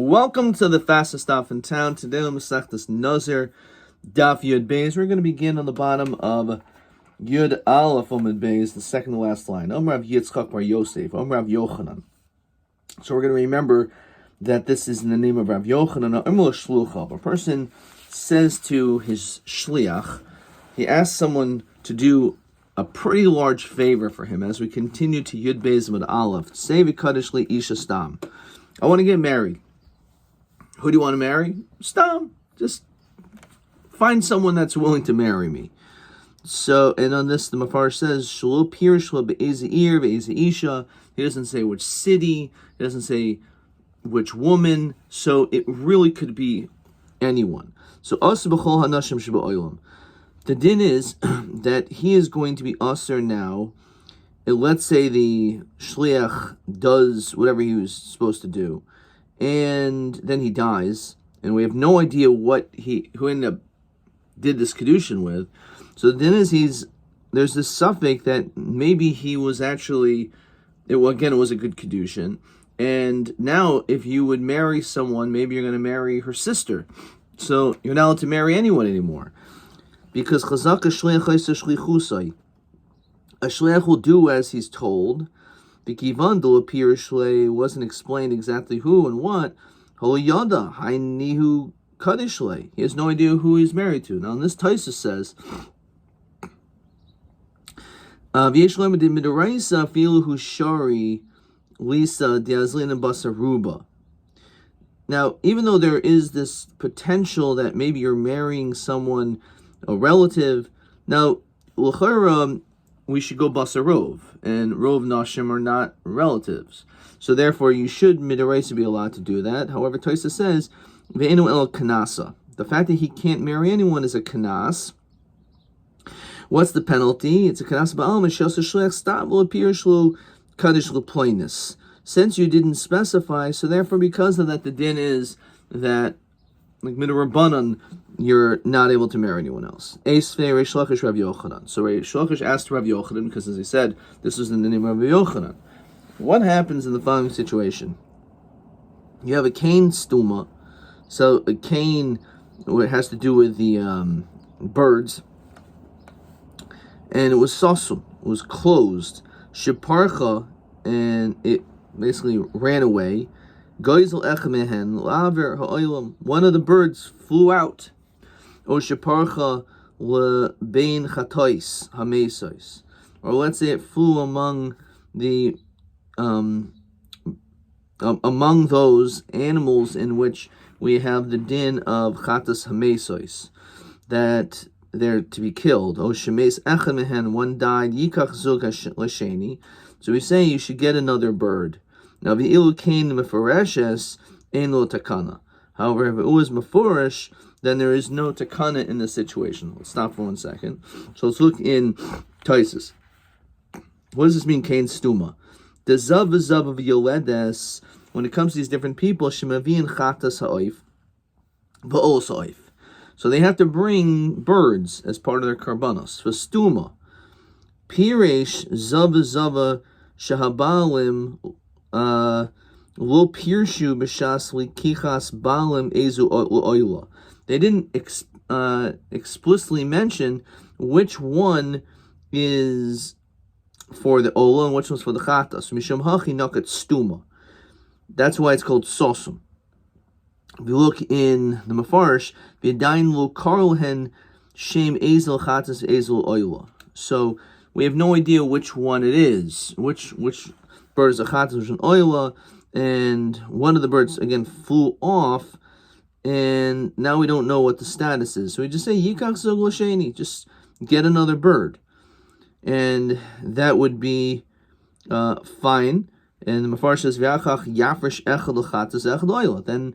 Welcome to the fastest stop in town. Today on Masechtas Nazir, Daf Yud Beis. We're going to begin on the bottom of Yud Aleph Amud Beis, the second to last line. Rav Yitzchak bar Yosef, Rav Yochanan. So we're going to remember that this is in the name of Rav Yochanan. A person says to his shliach, he asks someone to do a pretty large favor for him as we continue to Yud Beis Amud Aleph. Say v'kadosh li isha stam. I want to get married. Who do you want to marry? Stam. Just find someone that's willing to marry me. So, and on this, the Mafar says, Shlo pir shlo be'eze ir be'eze isha. He doesn't say which city. He doesn't say which woman. So, it really could be anyone. So, as b'chol hanashim sheba'olam. The din is that he is going to be usher now. And let's say the shliach does whatever he was supposed to do, and then he dies, and we have no idea who ended up did this kedushin with. So then there's this suffix that maybe he was actually, it was a good kedushin, and now if you would marry someone, maybe you're going to marry her sister, so you're not allowed to marry anyone anymore, because chazaka shliach shlichusai. A shliach will do as he's told. B'kivandul appear shlei wasn't explained exactly who and what. Holyada hainihu kadishlei. He has no idea who he's married to. Now, this Taisa says, "V'yeshlem midiraisa filu shari lisa diazlin basaruba." Now, even though there is this potential that maybe you're marrying someone, a relative, now l'chara, we should go basarov, and rov nashim are not relatives. So therefore, you should midiraisa be allowed to do that. However, Tosa says, ve'enu el kanasa. The fact that he can't marry anyone is a kanas. What's the penalty? It's a kanas ba'al meshasa shleach stab l'apir shlo kaddish l'ploinus. Since you didn't specify, so therefore, because of that, the din is that, like midrabanan, you're not able to marry anyone else. So Reish Lakish asked Rav Yochanan, because as I said, this was in the name of Rav Yochanan. What happens in the following situation? You have a cane stuma. So a cane, it has to do with the birds. And it was sasum. It was closed. Sheparcha, and it basically ran away. One of the birds flew out. Or let's say it flew among the among those animals in which we have the din of chatas hamesos, that they're to be killed. One died. So we say you should get another bird. Now the ilu kain meforeshes ein lo takana. However, if it was meforish, then there is no takana in this situation. Let's stop for 1 second. So let's look in Taisus. What does this mean, kain stuma? The zav of yoledes, when it comes to these different people, shemavin chatas ha'oif, va'os ha'oif. So they have to bring birds as part of their karbanos. For stuma, piresh zav shahabalim, lo pirshu b'shas likichas balim ezu oila. They didn't explicitly mention which one is for the ola and which one's for the chatas. Mishum hachi nakat stuma. That's why it's called sosum. If you look in the Mefarish, v'yadayin lo karlhen shem ezel chatas ezel oila. So we have no idea which one it is, which bird is a chatas, which is an oila, and one of the birds again flew off. And now we don't know what the status is. So we just say, Yikach zog l'sheni, just get another bird. And that would be fine. And the Mafar says, V'achach yafresh echad l'chatas echad oila. Then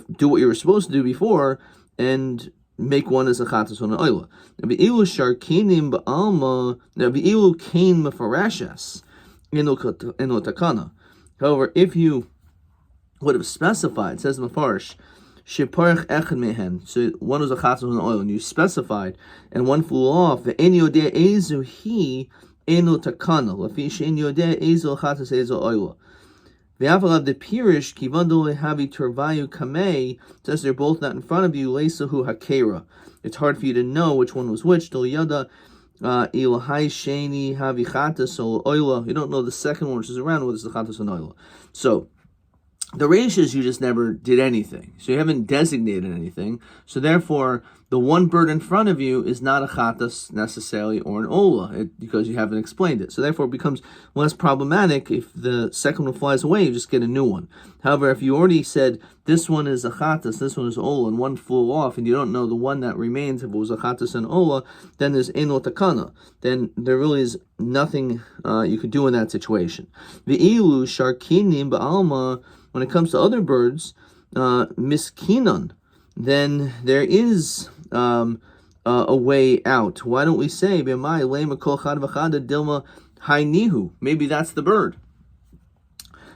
do what you were supposed to do before, and make one as a chatas on an oila. V'ilu sharkinim ba'alma, v'ilu kain mefarashes, eno takana. However, if you would have specified, it says in the Mafarish, Sheparach echad mehen. So one was a chatas on oil, and you specified, and one flew off. The en yodeh ezu he eno takana. Lafi she'en yodeh ezu chatas ezu oila. V'avalav the pirish kivando lehavi turvayu kamei, says they're both not in front of you. Leisahu hakera. It's hard for you to know which one was which. Dol yada ilahai sheni havi chatas or oila. You don't know the second one which is around, whether it's the chatas or oila. So the ratios, you just never did anything. So you haven't designated anything. So therefore, the one bird in front of you is not a chatas necessarily or an ola, because you haven't explained it. So therefore, it becomes less problematic if the second one flies away, you just get a new one. However, if you already said this one is a chatas, this one is ola, and one flew off, and you don't know the one that remains, if it was a chatas and ola, then there's eno takana. Then there really is nothing you could do in that situation. Ve'ilu sharkinim ba'alma. When it comes to other birds, miskinon, then there is a way out. Why don't we say, maybe that's the bird.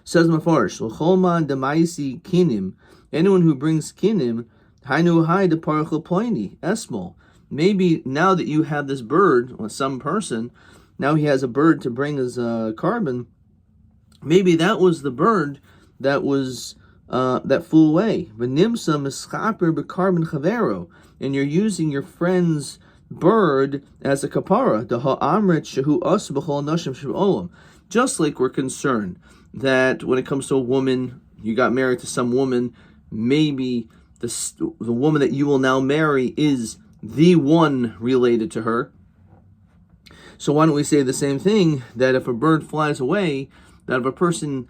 Says Mefarish, anyone who brings kinim, esmol. Maybe now that you have this bird, or some person, now he has a bird to bring as carbon, maybe that was the bird that was that flew away. V'nimsa mischaper b'karbon chavero, and you're using your friend's bird as a kapara. The ha'amrit shehu us b'chol nashim she'olam. Just like we're concerned that when it comes to a woman, you got married to some woman, maybe the woman that you will now marry is the one related to her. So why don't we say the same thing, that if a bird flies away, that if a person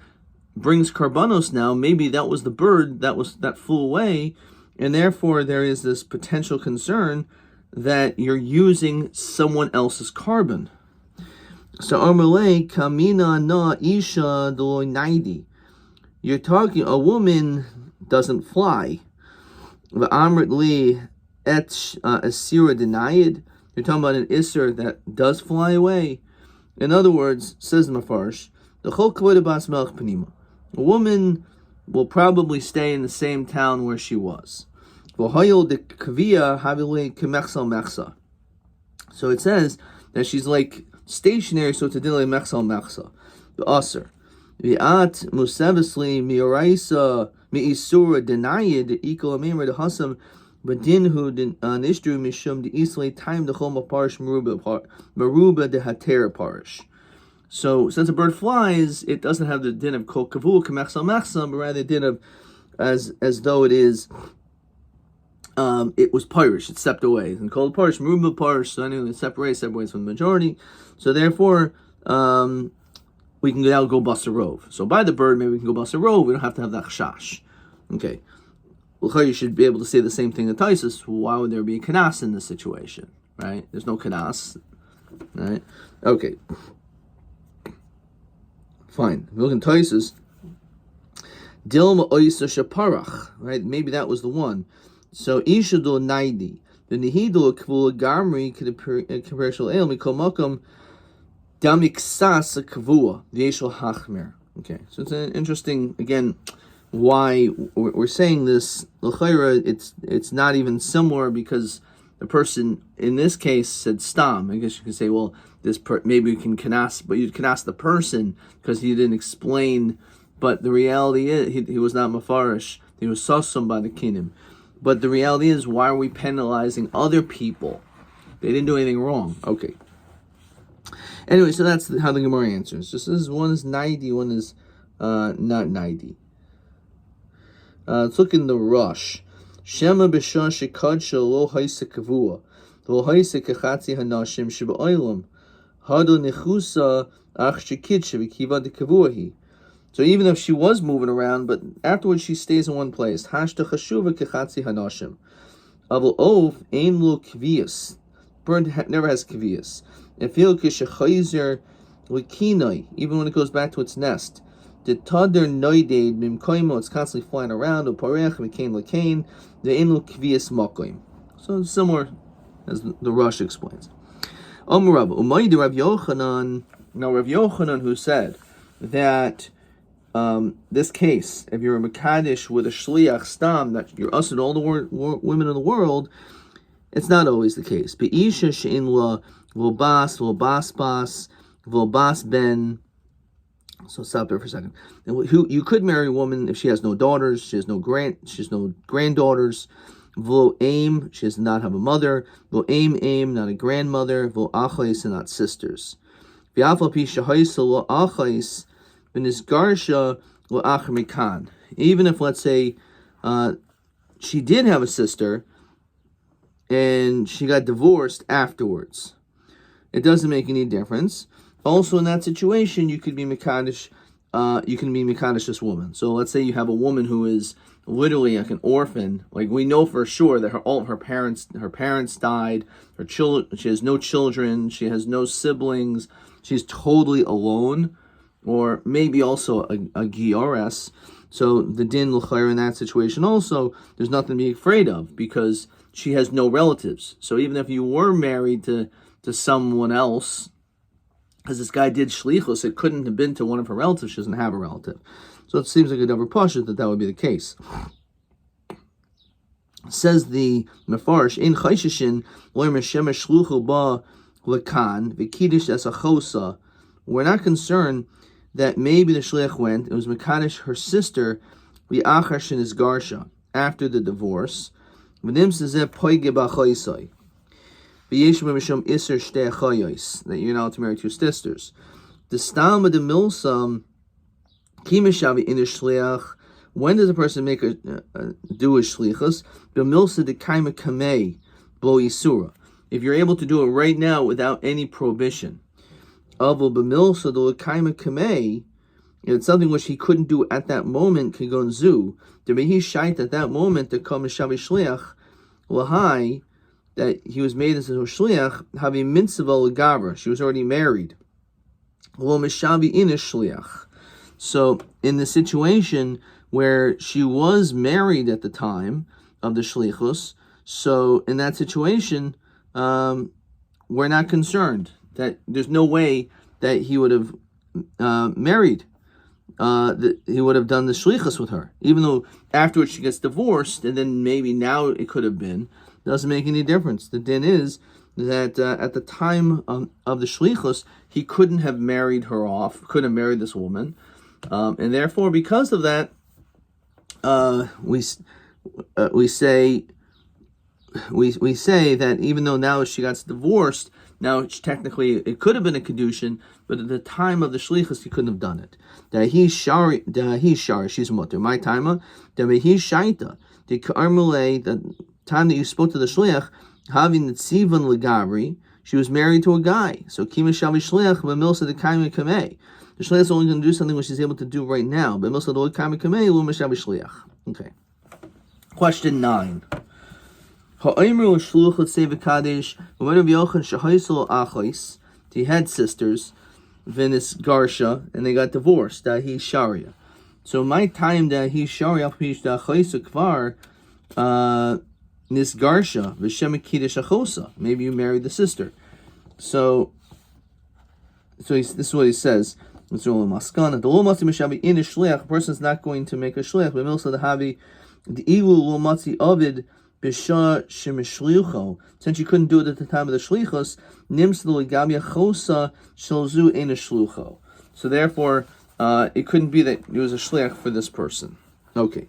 brings karbanos now, maybe that was the bird that flew away, and therefore there is this potential concern that you're using someone else's carbon. So Armalei kamina na isha naidi. You're talking, a woman doesn't fly. V'amrit li et asira denayid. You're talking about an isser that does fly away. In other words, says Mefarish, the chol kavod bas melech panima. A woman will probably stay in the same town where she was. So it says that she's like stationary, so it's a delay mechsal mechsa. The aser. Vi'at musevesli mioraisa mi'isura denayid equal amemra de hasam badinhu nishtru mishum de isle time the chol maparish maruba de hater parish. So, since a bird flies, it doesn't have the din of kol kavu k'mechsal mechsam, but rather the din of as though it is it was parish, it stepped away. And called parish, maruba parish, so anyway, it separates from the majority. So therefore, we can now go bust a rove. So by the bird, maybe we can go bust a rove. We don't have to have that chash. Okay. Well, you should be able to say the same thing in Taisus. Why would there be a kanas in this situation? Right? There's no kanas. Right? Okay. Fine. If we look in Taisus, Dilma Oisa Shaparach, right? Maybe that was the one. So Ishadul Naidi. The Nihidul Kvul Gamri commercial ale Mikomokum Damiksas Kavua, the Yeshul Hachmer. Okay, so it's an interesting, again, why we're saying this. L'chayra, it's not even similar, because the person in this case said stam. I guess you could say, well, maybe you can kanas, but you can ask the person because he didn't explain. But the reality is, he was not mafarish. He was sassum by the kinim. But the reality is, why are we penalizing other people? They didn't do anything wrong. Okay. Anyway, so that's how the Gemara answers. Just as one is 90, one is not 90. Let's look in the Rush. Shema b'shah shekadsha lo haisa kavua, lo haisa kachatzi hanashim sheba'olam, hado nechusa ach shekitsha v'kiva de kavuahi. So even if she was moving around, but afterwards she stays in one place. Hashta chashuva kachatzi hanashim. Avol ov ein lo kvius. Bird never has kvius. Efil kishachayzer likinoi. Even when it goes back to its nest. The tader noideid mimkoimo. It's constantly flying around. Uparech mikain lakain. The ein lo kvius makoim. So similar as the Rush explains. Rav Umaydi Rav Yochanan. Now Rav Yochanan, who said that this case, if you're a Mekadesh with a Shliach Stam, that you're ushered all the women in the world, it's not always the case. Be'isha she'in la v'lbas ben So stop there for a second. And who you could marry a woman if she has no daughters, she has no granddaughters. V'lo aim, she does not have a mother. V'lo aim, not a grandmother. V'lo achais, and not sisters. V'afal pi shahaisa lo achais, v'nisgarsha lo acher mikan. Even if, let's say, she did have a sister, and she got divorced afterwards, it doesn't make any difference. Also, in that situation, you can be mekadesh this woman. So let's say you have a woman who is literally like an orphan. Like, we know for sure that all of her parents died. She has no children. She has no siblings. She's totally alone, or maybe also a giores. So the din l'chayr in that situation also, there's nothing to be afraid of because she has no relatives. So even if you were married to someone else, because this guy did shlichus, it couldn't have been to one of her relatives. She doesn't have a relative. So it seems like a davar pashut that would be the case. Says the Mefarsh, in chayshishin loymer shemesh shluchu ba lekan v'kiddush es achosa. We're not concerned that maybe the shliach went, it was mekadesh her sister v'achar shenis garsha, after the divorce. V'nim sezeh poige b'achoisai. That you're not to marry two sisters. The stam of the milsam kimishavi in a shliach. When does a person make do a shlichus? The milsa de kaima kamei blo isura. If you're able to do it right now without any prohibition. Avol b'milsa de kaima kamei. It's something which he couldn't do at that moment. Kigon zu. The mehi shait at that moment to come shavi shliach lahai. That he was made as a shliach, having mitzvah legavra. She was already married. Lo mishavi in a shliach. So in the situation where she was married at the time of the shlichus, so in that situation, we're not concerned that there's no way that he would have married. That he would have done the shlichus with her, even though afterwards she gets divorced, and then maybe now it could have been. Doesn't make any difference. The din is that at the time of the shlichus, he couldn't have married her off, couldn't have married this woman, and therefore, because of that, we say that even though now she got divorced, now technically it could have been a kedushin, but at the time of the shlichus, he couldn't have done it. That he's shari, she's mutter. My timer, that he's shaita. The karmule, the time that you spoke to the shliach, having the tzivan legabri, she was married to a guy. So kima shavi shliach b'milsa de kaima kamei. The shliach is only going to do something which she's able to do right now. B'milsa de kaima kamei lo mishavi shliach. Okay. Question 9. Ha'imru shluch l'tzei v'kadesh v'menu v'yochen shahaisel achos. He had sisters, Venice Garsha, and they got divorced. That he sharia. So my time that he sharia pish da chaysa kvar. Nisgarsha v'shem kiddush achosa. Maybe you married the sister. So this is what he says. The lo matzi mishavi in a shliach. A person's not going to make a shliach. B'milsa dehavi the ilu lo matzi avid b'sha shemishliucho. Since you couldn't do it at the time of the shlichus, nims lo gabi achosa shalzu in a shlucho. So therefore, it couldn't be that it was a shliach for this person. Okay.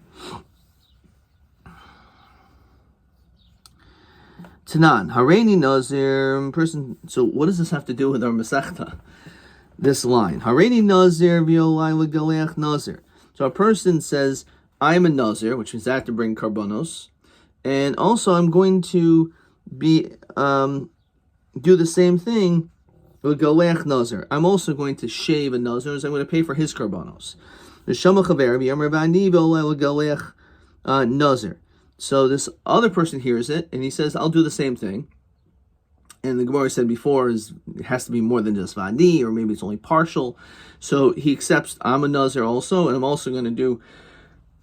Tanan, Hareini Nazir, person. So what does this have to do with our Masechta? This line, Hareini Nazir v'olai l'galeach Nazir. So a person says, I'm a Nazir, which means I have to bring karbanos, and also I'm going to be do the same thing with galeach Nazir. I'm also going to shave a Nazir, so I'm going to pay for his karbanos. V'shama chaver v'yamar v'ani v'olai l'galeach Nazir. So this other person hears it, and he says, I'll do the same thing. And the Gemara said before, it has to be more than just vadi, or maybe it's only partial. So he accepts, I'm a Nazir also, and I'm also going to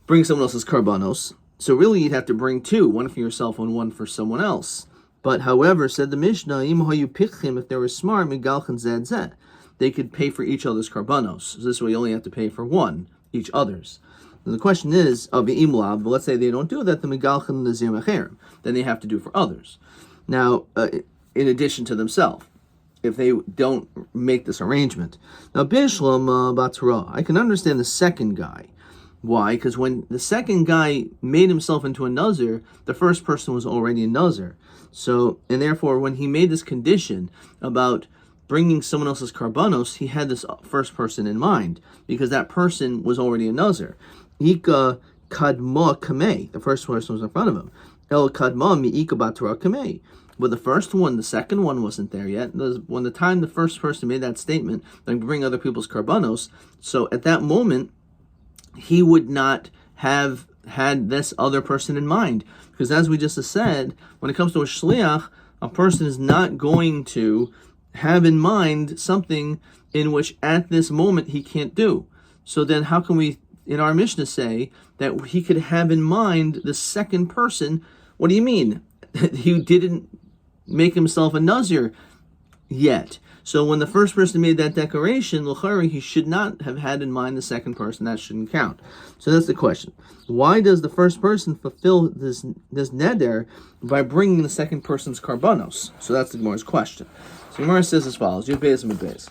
bring someone else's karbanos. So really you'd have to bring two, one for yourself and one for someone else. But however, said the Mishnah, if they were smart, they could pay for each other's karbanos. So this way you only have to pay for one, each other's. And the question is, but let's say they don't do that, the megalchen nazir mecherim, then they have to do for others. Now, in addition to themselves. if they don't make this arrangement. Now, Bishlam Batzra, I can understand the second guy. Why? Because when the second guy made himself into a Nazir, the first person was already a Nazir. So, and therefore, when he made this condition about bringing someone else's karbanos, he had this first person in mind, because that person was already a Nazir. Ika kadma kamei, the first person was in front of him. El kadma mi ika batra kamei. But the first one, the second one wasn't there yet. When the time the first person made that statement, then bring other people's karbanos, so at that moment, he would not have had this other person in mind. Because as we just said, when it comes to a shliach, a person is not going to have in mind something in which at this moment he can't do. So then how can we, in our Mishnah, say that he could have in mind the second person? What do you mean? He didn't make himself a Nazir yet. So when the first person made that declaration, l'chari, he should not have had in mind the second person. That shouldn't count. So that's the question. Why does the first person fulfill this neder by bringing the second person's karbanos? So that's the Gemara's question. So Gemara says as follows: Yud Beis and Beis.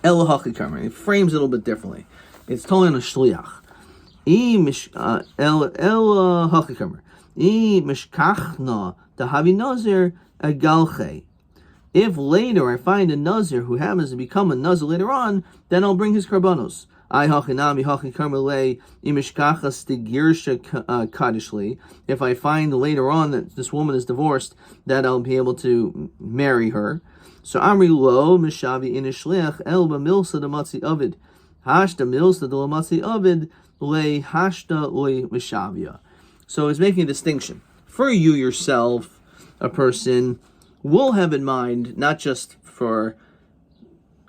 Ela hachi kamer. It frames it a little bit differently. It's totally on a shliach. Ela hachi kamer. Mishkachna dahavi nazir agalche. If later I find a Nazir who happens to become a Nazir later on, then I'll bring his karbanos. If I find later on that this woman is divorced, that I'll be able to marry her. So Amri lo mishavi in shliach el b'milsa dematzi avid hashta milsa dematzi avid le hashta le mishavia. So he's making a distinction for you yourself, a person will have in mind, not just for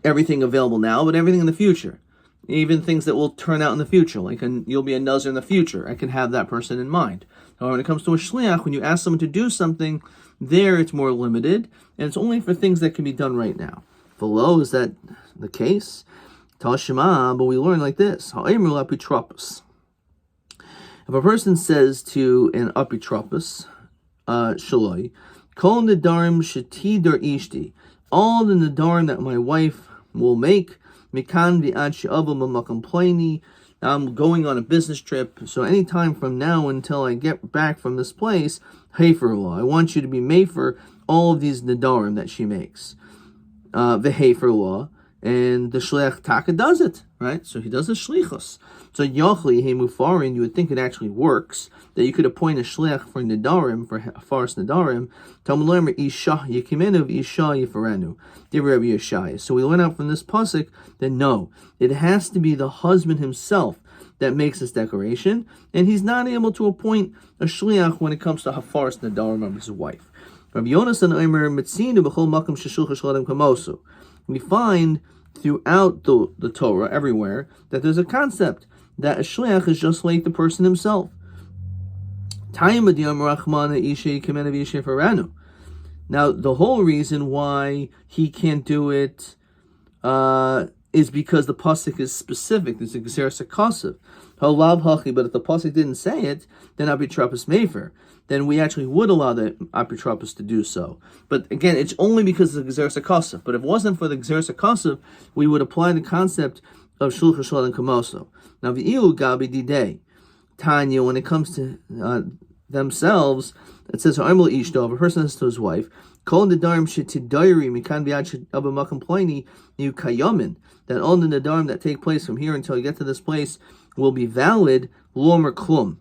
everything available now, but everything in the future. Even things that will turn out in the future, like you'll be a Nazir in the future. I can have that person in mind. However, when it comes to a shliach, when you ask someone to do something, there it's more limited, and it's only for things that can be done right now. Below, is that the case? Tashima, but we learn like this. If a person says to an apitropos, shaloi, Kol nedarim shetidar ishti, all the nedarim that my wife will make, mikan v'ad she'ava mamakom pleni, I'm going on a business trip, so anytime from now until I get back from this place, heifer law, I want you to be mefer all of these nedarim that she makes. The heifer law, and the shliach taka does it, right? So he does a shlichus. So yochli he mufarin, you would think it actually works, that you could appoint a shliach for nedarim, for faras nedarim. Talmud learner isha yekimenu isha yifarenu. Rabbi Yeshaya. So we learn out from this pasuk that no, it has to be the husband himself that makes this declaration, and he's not able to appoint a shliach when it comes to hafaras nedarim of his wife. Rabbi Yonasan Omer mitzinu b'chol makom sheshulcha shladem kamosu. We find throughout the Torah, everywhere, that there's a concept that a shliach is just like the person himself. Now, the whole reason why he can't do it is because the pasuk is specific. There's a gzeras hakasav. But if the pasuk didn't say it, then apitropos mefer. Then we actually would allow the apitropos to do so. But again, it's only because of the gzeras hakasav. But if it wasn't for the gzeras hakasav, we would apply the concept of shulcha shladem kamoso. Now, v'ilu gabi didei Tanya, when it comes to themselves, it says, if a person says to his wife, that all the nedarim that take place from here until you get to this place will be valid, lomer klum.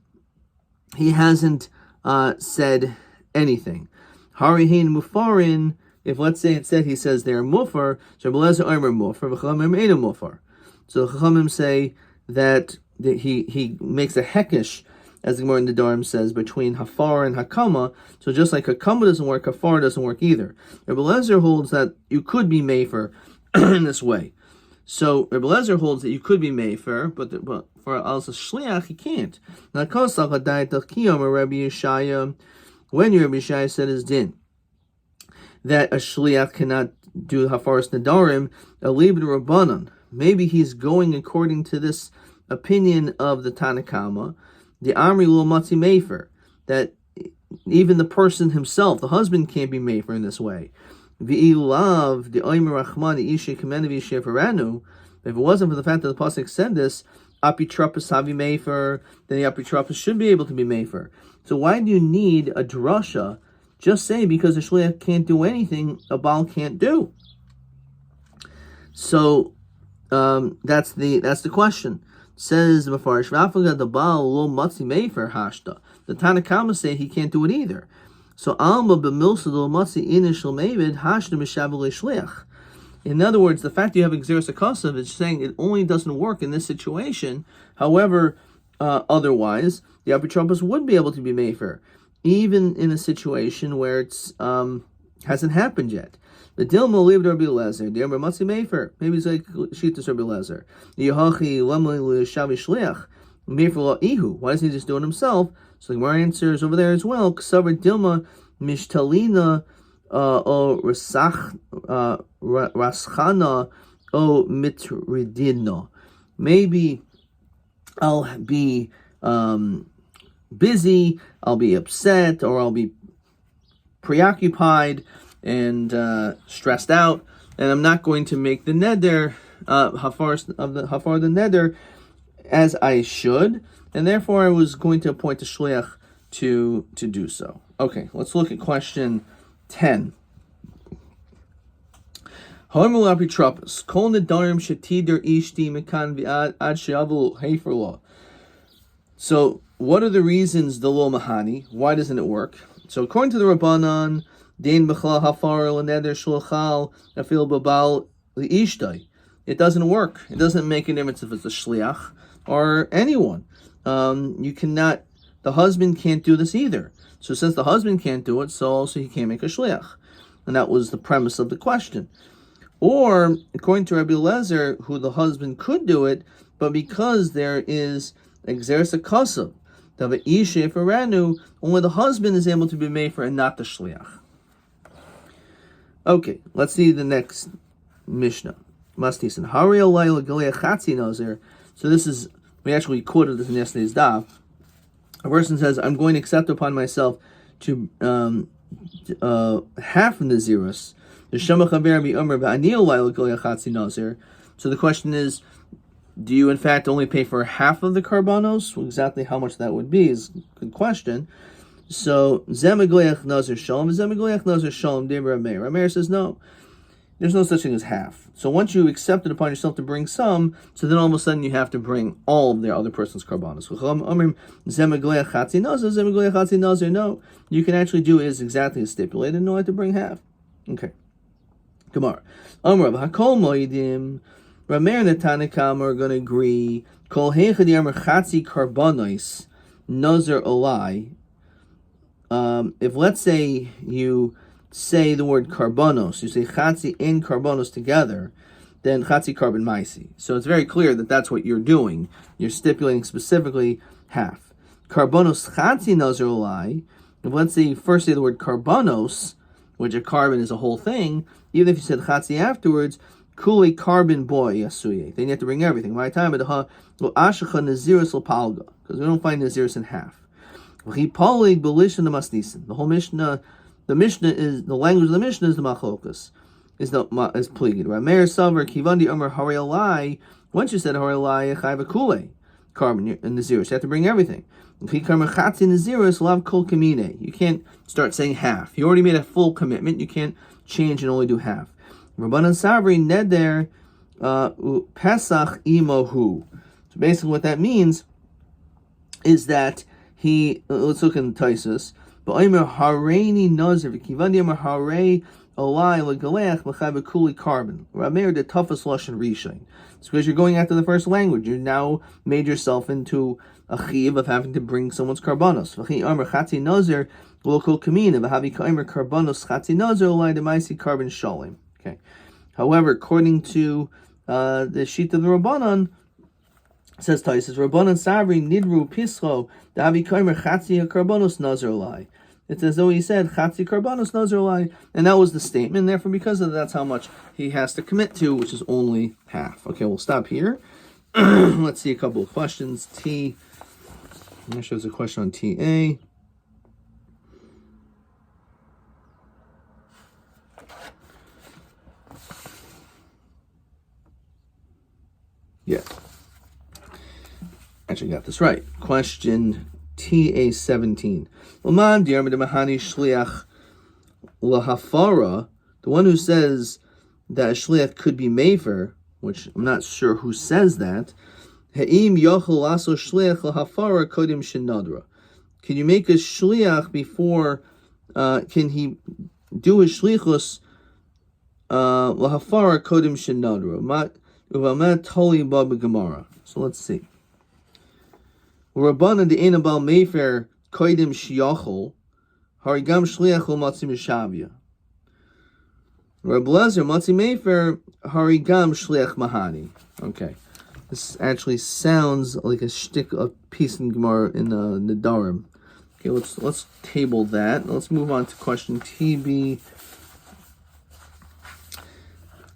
He hasn't said anything. Harihin mufarin, if let's say instead he says they're mufar, so the Chachamim say that he makes a hekesh, as the Gemara in the Nedarim says, between hafar and hakama. So just like hakama doesn't work, hafar doesn't work either. Rabbi Lezer holds that you could be mefer in this way. So Rabbi Lezer holds that you could be mefer, but for as a shliach he can't. Now, Rabbi Yeshaya, when Rabbi Yeshaya said his din that a shliach cannot do hafaras nedarim, alib rabbanon. Maybe he's going according to this opinion of the Tanakama, the Amri Lo Matzi Mefer, that even the person himself, the husband, can't be Mefer in this way. V'ilav the oimer rachmani ishe kamenu v'yisheferenu. If it wasn't for the fact that the pasuk said this, apitropos havi mefer, then the apitropos should be able to be mefer. So why do you need a drasha? Just say because the shliach can't do anything, a baal can't do. So that's the question. It says the Mefarish V'afaga the baal lo matzi mefer hashta. The Tanakama say he can't do it either. So alma b'milsa lo matzi inishal mevid hashta mishavel shliach. In other words, the fact you have exeris akasav is saying it only doesn't work in this situation. However, otherwise, the apotropos would be able to be mefer, even in a situation where it's hasn't happened yet. The dilma lived Rabbi Lezer, the Amar Matzi mefer. Maybe it's like Shitas Rabbi Lezer. Yehachi lemli l'shavi shliach mefer lo ihu. Why doesn't he just do it himself? So the Gemara answers over there as well. Ksavar dilma mishtalina o raschana o mitridina. Maybe I'll be busy, I'll be upset, or I'll be preoccupied and stressed out, and I'm not going to make the neder hafar the neder as I should, and therefore I was going to appoint a shliach to do so. Okay, let's look at question 10. So what are the reasons the lo mahani? Why doesn't it work? So according to the Rabbanan, Dein b'chla hafar l'neder shulchal afil babal li'ishtay. It doesn't work. It doesn't make a difference if it's a shliach or anyone. You cannot. The husband can't do this either. So since the husband can't do it, so also he can't make a shliach, and that was the premise of the question. Or according to Rabbi Lezer, who the husband could do it, but because there is exeris akasav, the ishe feranu, only the husband is able to be mefer and not the shliach. Okay, let's see the next Mishnah. Mastisan. Hari alayla galei chatzi nazir. So this is, we actually quoted this in yesterday's daf. A person says, I'm going to accept upon myself to half Nazirus. So the question is, do you in fact only pay for half of the karbanos? Well, exactly how much that would be is a good question. So Zemagoyach Nazir Shalom, Zemagoyach Nazir Shalom, Deber Rameir. Rameir says no. There's no such thing as half. So once you accept it upon yourself to bring some, so then all of a sudden you have to bring all of the other person's karbanos. No, you can actually do is exactly as stipulated, no, I have to bring half. Okay. Gemara. Amrav Hakol Moedim. Rameir and the Tanakam are going to agree. Kol Heichad Yamar Chatzi Karbanos Nazir Olai. If let's say you say the word karbonos, you say chatzi and karbonos together, then chatzi carbon maisi. So it's very clear that that's what you're doing. You're stipulating specifically half. Karbonos chatzi nazir olai. If let's say you first say the word karbonos, which a carbon is a whole thing, even if you said chatzi afterwards, kuli carbon boy yasuye. Then you have to bring everything. My time at the ashacha nazirus palga, because we don't find nazirus in half. The whole Mishnah, the Mishnah is the language of the Mishnah is the machlokas, is pligid. Rameir Savar Kivandi Amar Harelai. Once you said Harelai, Chayva Kule carbon and Nazirus, you have to bring everything. You can't start saying half. You already made a full commitment. You can't change and only do half. Rabbanan Savri Neder Pesach Imohu. So basically, what that means is that let's look in Taisus. But Omer Hareini Nazir Kivandi Omer Harei Olai Legaleach L'Chayva Kuli Carbon. Rameir the toughest lashon rishain. It's because you're going after the first language. You now made yourself into a chiv of having to bring someone's karbanos. V'chi Omer Chatzi Nazir L'Kol Kamina V'Havi Ka'omer Karbanos Chatzi Nazir Olai Demaisi Carbon Shalim. Okay. However, according to the sheet of the Rabbanan, says Taisus, Rabbanan Savri Nidru Pischo Davi Kaimer Chatzi Karbonos Nazir Olai. It's as though he said Chatzi Karbonos Nazir Olai, and that was the statement. And therefore, because of that, that's how much he has to commit to, which is only half. Okay, we'll stop here. Let's see a couple of questions. I'm going to show us a question on TA. got this right. Question TA17. Uman Dirmid Mahani Shliach Lahafara, the one who says that a shliach could be mefer, which I'm not sure who says that. Ha'im yochel laso shliach lahafara kodim shenadra. Can you make a shliach before? Can he do his shlichus lahafara kodim shenadra? Uvamat toli ba b'gemara. So let's see. Rabbanan de enabal mefer kodim shiachol harigam shliach u'matzi mishavia. Rabbi Lezer matzi mefer harigam shliach mahani. Okay. This actually sounds like a shtick, a piece in Gemara in Nedarim. Okay, let's table that. Let's move on to question TB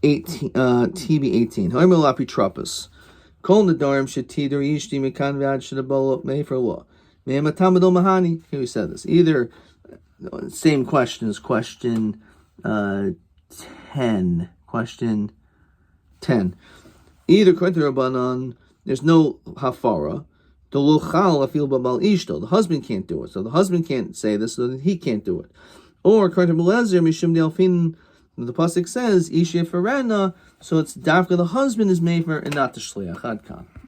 18. Hoimer lapi trapus. Kol Nedarim shetider yishti mekan v'ad shedabol mefer lo. Me'ematamado mahani. Here we said this. Either same question as question 10. Question 10. Either according to Rabbanan, there's no hafara. The husband can't do it, so the husband can't say this, so that he can't do it. Or according to Belezer, Mishum Delfin, the pasuk says Ishe Ferena, so it's dafka the husband is mefer and not the shliach. Ad kan.